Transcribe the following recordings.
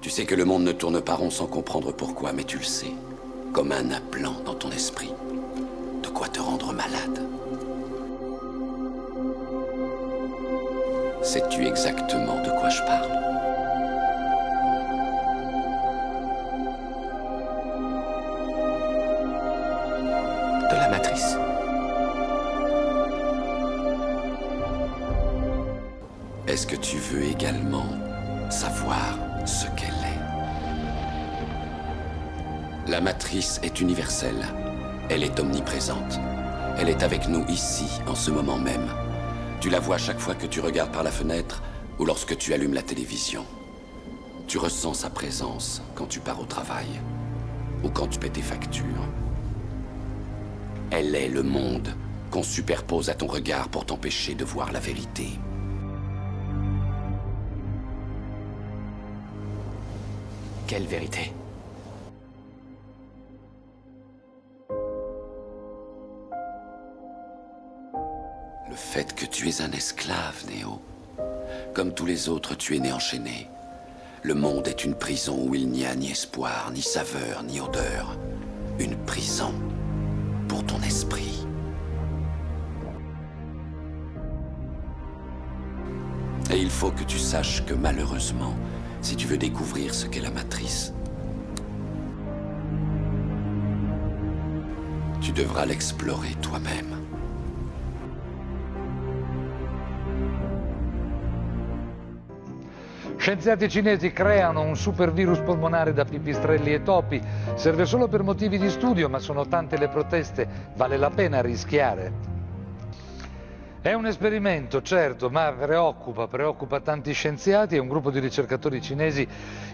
Tu sais que le monde ne tourne pas rond sans comprendre pourquoi, mais tu le sais. Comme un appelant dans ton esprit. De quoi te rendre malade. Sais-tu exactement de quoi je parle? De la matrice. Est-ce que tu veux également savoir ce qu'elle est? La matrice est universelle. Elle est omniprésente. Elle est avec nous ici, en ce moment même. Tu la vois chaque fois que tu regardes par la fenêtre ou lorsque tu allumes la télévision. Tu ressens sa présence quand tu pars au travail ou quand tu paies tes factures. Elle est le monde qu'on superpose à ton regard pour t'empêcher de voir la vérité. Quelle vérité? Le fait que tu es un esclave, Néo. Comme tous les autres, tu es né enchaîné. Le monde est une prison où il n'y a ni espoir, ni saveur, ni odeur. Une prison pour ton esprit. Et il faut que tu saches que malheureusement, si tu veux découvrir ce qu'est la matrice, tu devras l'explorer toi-même. Scienziati cinesi creano un supervirus polmonare da pipistrelli e topi. Serve solo per motivi di studio, ma sono tante le proteste. Vale la pena rischiare? È un esperimento, certo, ma preoccupa tanti scienziati e un gruppo di ricercatori cinesi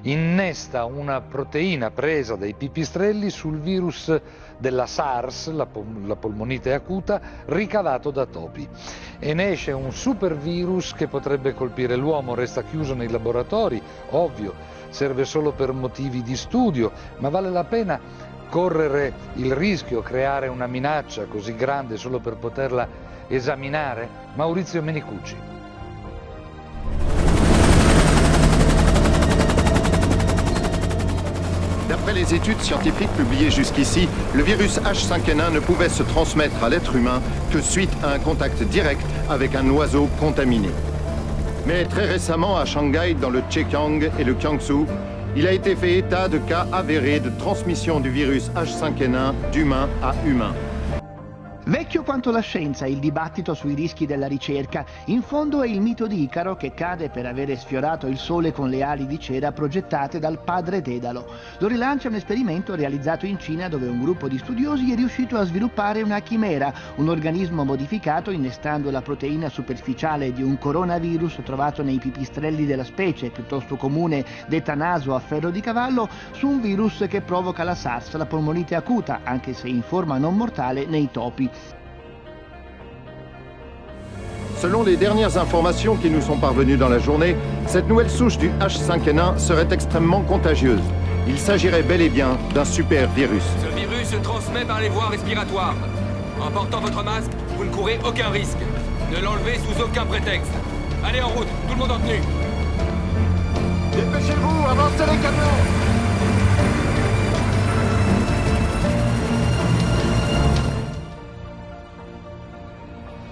innesta una proteina presa dai pipistrelli sul virus della SARS, la polmonite acuta, ricavato da topi. E ne esce un supervirus che potrebbe colpire l'uomo, resta chiuso nei laboratori, ovvio, serve solo per motivi di studio, ma vale la pena correre il rischio, creare una minaccia così grande solo per poterla esaminare? Maurizio Menicucci. D'après les études scientifiques publiées jusqu'ici, le virus H5N1 ne pouvait se transmettre à l'être humain que suite à un contact direct avec un oiseau contaminé. Mais très récemment, à Shanghai, dans le Zhejiang et le Jiangsu, il a été fait état de cas avérés de transmission du virus H5N1 d'humain à humain. Vecchio quanto la scienza, il dibattito sui rischi della ricerca. In fondo è il mito di Icaro che cade per avere sfiorato il sole con le ali di cera progettate dal padre Dedalo. Lo rilancia un esperimento realizzato in Cina dove un gruppo di studiosi è riuscito a sviluppare una chimera, un organismo modificato innestando la proteina superficiale di un coronavirus trovato nei pipistrelli della specie, piuttosto comune detta naso a ferro di cavallo, su un virus che provoca la SARS, la polmonite acuta, anche se in forma non mortale nei topi. Selon les dernières informations qui nous sont parvenues dans la journée, cette nouvelle souche du H5N1 serait extrêmement contagieuse. Il s'agirait bel et bien d'un super virus. Ce virus se transmet par les voies respiratoires. En portant votre masque, vous ne courez aucun risque. Ne l'enlevez sous aucun prétexte. Allez en route, tout le monde en tenue. Dépêchez-vous, avancez les camions!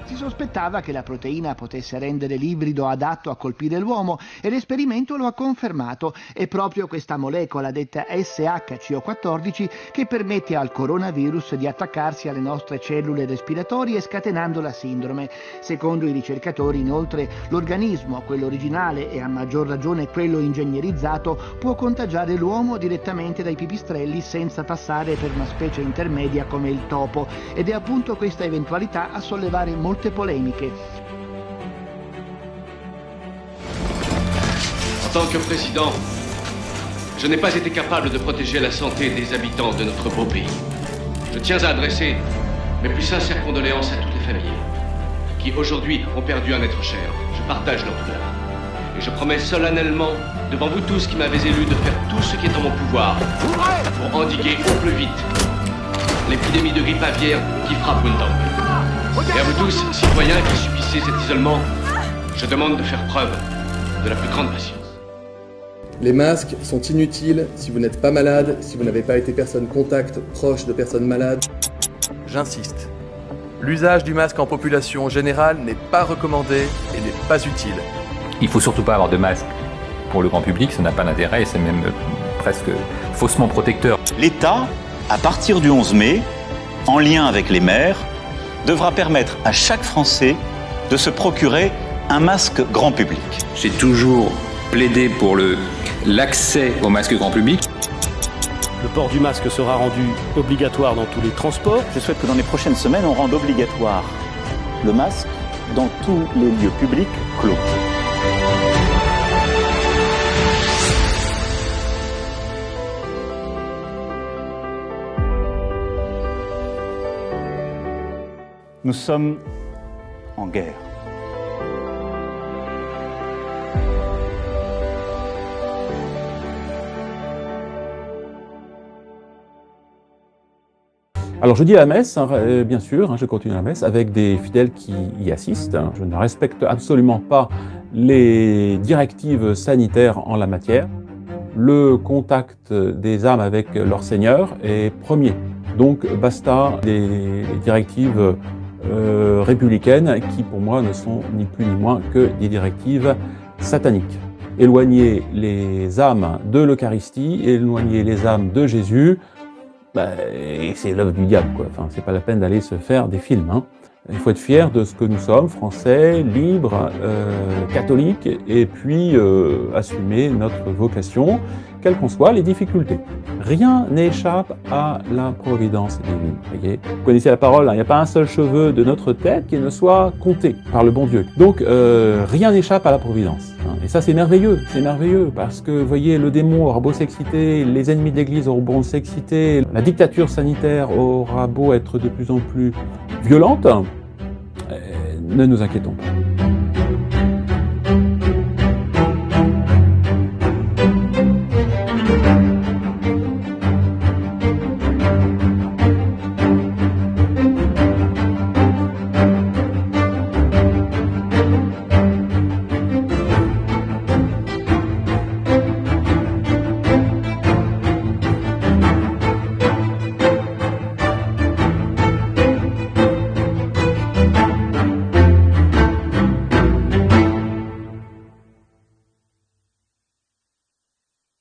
Si sospettava che la proteina potesse rendere l'ibrido adatto a colpire l'uomo e l'esperimento lo ha confermato. È proprio questa molecola detta SHCO14 che permette al coronavirus di attaccarsi alle nostre cellule respiratorie scatenando la sindrome. Secondo i ricercatori, inoltre, l'organismo, quello originale e a maggior ragione quello ingegnerizzato, può contagiare l'uomo direttamente dai pipistrelli senza passare per una specie intermedia come il topo. Ed è appunto questa eventualità a sollevare molte polémiques. En tant que président, je n'ai pas été capable de protéger la santé des habitants de notre beau pays. Je tiens à adresser mes plus sincères condoléances à toutes les familles qui aujourd'hui ont perdu un être cher. Je partage leur douleur. Et je promets solennellement devant vous tous qui m'avez élu de faire tout ce qui est en mon pouvoir pour endiguer au plus vite l'épidémie de grippe aviaire qui frappe Windhoek. Et à vous tous, citoyens qui subissez cet isolement, je demande de faire preuve de la plus grande patience. Les masques sont inutiles si vous n'êtes pas malade, si vous n'avez pas été personne contact proche de personnes malades. J'insiste, l'usage du masque en population générale n'est pas recommandé et n'est pas utile. Il faut surtout pas avoir de masque pour le grand public, ça n'a pas d'intérêt et c'est même presque faussement protecteur. L'État, à partir du 11 mai, en lien avec les maires, devra permettre à chaque Français de se procurer un masque grand public. J'ai toujours plaidé pour l'accès au masque grand public. Le port du masque sera rendu obligatoire dans tous les transports. Je souhaite que dans les prochaines semaines, on rende obligatoire le masque dans tous les lieux publics clos. Nous sommes en guerre. Alors je dis la messe, bien sûr, je continue la messe avec des fidèles qui y assistent. Je ne respecte absolument pas les directives sanitaires en la matière. Le contact des âmes avec leur Seigneur est premier. Donc basta les directives républicaines qui pour moi ne sont ni plus ni moins que des directives sataniques. Éloigner les âmes de l'Eucharistie, éloigner les âmes de Jésus, c'est l'œuvre du diable, quoi. Enfin, c'est pas la peine d'aller se faire des films, hein. Il faut être fier de ce que nous sommes, français, libres, catholiques, et puis assumer notre vocation, quelles qu'en soient les difficultés. Rien n'échappe à la providence divine. Voyez, vous connaissez la parole, hein, il n'y a pas un seul cheveu de notre tête qui ne soit compté par le bon Dieu. Donc rien n'échappe à la providence. Hein. Et ça c'est merveilleux, parce que vous voyez, le démon aura beau s'exciter, les ennemis de l'Église auront beau s'exciter, la dictature sanitaire aura beau être de plus en plus violente, ne nous inquiétons pas.